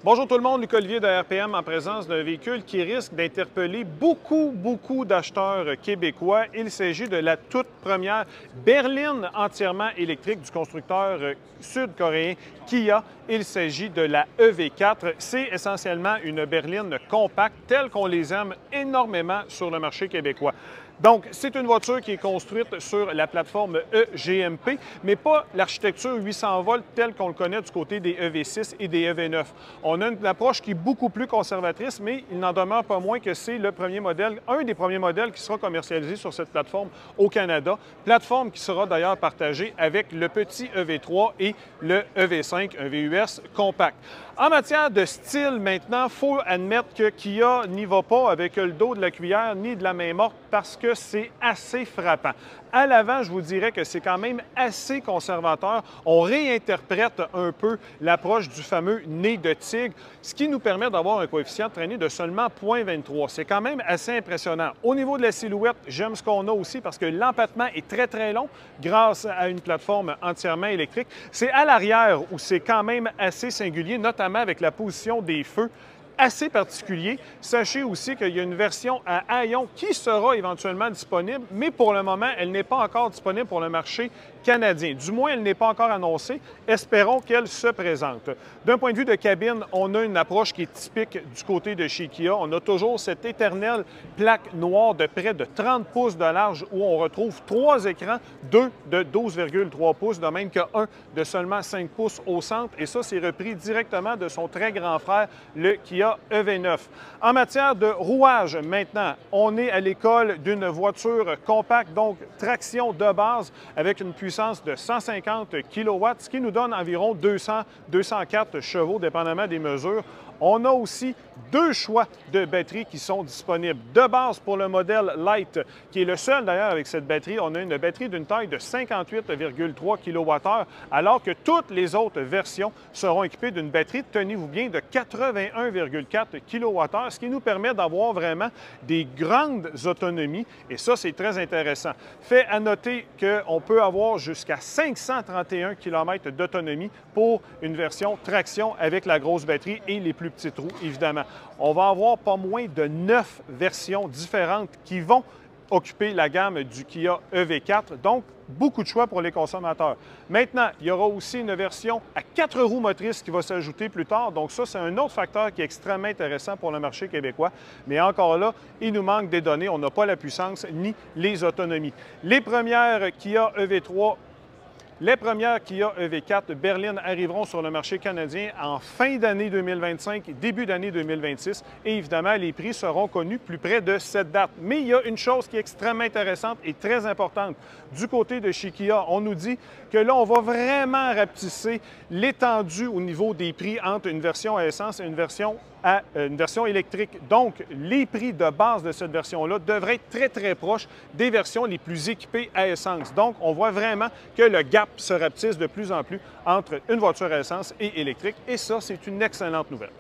Bonjour tout le monde, Luc Olivier de RPM en présence d'un véhicule qui risque d'interpeller beaucoup d'acheteurs québécois. Il s'agit de la toute première berline entièrement électrique du constructeur sud-coréen Kia. Il s'agit de la EV4. C'est essentiellement une berline compacte telle qu'on les aime énormément sur le marché québécois. Donc, c'est une voiture qui est construite sur la plateforme EGMP, mais pas l'architecture 800 volts telle qu'on le connaît du côté des EV6 et des EV9. On a une approche qui est beaucoup plus conservatrice, mais il n'en demeure pas moins que c'est le premier modèle, un des premiers modèles qui sera commercialisé sur cette plateforme au Canada. Plateforme qui sera d'ailleurs partagée avec le petit EV3 et le EV5, un VUS compact. En matière de style, maintenant, il faut admettre que Kia n'y va pas avec le dos de la cuillère ni de la main morte parce que c'est assez frappant. À l'avant, je vous dirais que c'est quand même assez conservateur. On réinterprète un peu l'approche du fameux nez de tigre, ce qui nous permet d'avoir un coefficient de traînée de seulement 0,23. C'est quand même assez impressionnant. Au niveau de la silhouette, j'aime ce qu'on a aussi parce que l'empattement est très long grâce à une plateforme entièrement électrique. C'est à l'arrière où c'est quand même assez singulier, notamment avec la position des feux assez particulier. Sachez aussi qu'il y a une version à haillons qui sera éventuellement disponible, mais pour le moment, elle n'est pas encore disponible pour le marché canadien. Du moins, elle n'est pas encore annoncée. Espérons qu'elle se présente. D'un point de vue de cabine, on a une approche qui est typique du côté de chez Kia. On a toujours cette éternelle plaque noire de près de 30 pouces de large où on retrouve 3 écrans, 2 de 12,3 pouces, de même qu'un de seulement 5 pouces au centre. Et ça, c'est repris directement de son très grand frère, le Kia EV9. En matière de rouage, maintenant, on est à l'école d'une voiture compacte, donc traction de base avec une puissance de 150 kW, ce qui nous donne environ 200-204 chevaux, dépendamment des mesures. On a aussi deux choix de batteries qui sont disponibles. De base, pour le modèle Light, qui est le seul d'ailleurs avec cette batterie, on a une batterie d'une taille de 58,3 kWh, alors que toutes les autres versions seront équipées d'une batterie, tenez-vous bien, de 81,4 kWh, ce qui nous permet d'avoir vraiment des grandes autonomies, et ça, c'est très intéressant. Fait à noter qu'on peut avoir jusqu'à 531 km d'autonomie pour une version traction avec la grosse batterie et les plus petites roues, évidemment. On va avoir pas moins de 9 versions différentes qui vont occuper la gamme du Kia EV4, donc beaucoup de choix pour les consommateurs. Maintenant, il y aura aussi une version à 4 roues motrices qui va s'ajouter plus tard, donc ça, c'est un autre facteur qui est extrêmement intéressant pour le marché québécois, mais encore là, il nous manque des données, on n'a pas la puissance ni les autonomies. Les premières Kia EV3 Les premières Kia EV4 berlines arriveront sur le marché canadien en fin d'année 2025, début d'année 2026. Et évidemment, les prix seront connus plus près de cette date. Mais il y a une chose qui est extrêmement intéressante et très importante. Du côté de chez Kia, on nous dit que là, on va vraiment rapetisser l'étendue au niveau des prix entre une version à essence et une version électrique. Donc, les prix de base de cette version-là devraient être très proches des versions les plus équipées à essence. Donc, on voit vraiment que le gap se rapetisse de plus en plus entre une voiture à essence et électrique, et ça, c'est une excellente nouvelle.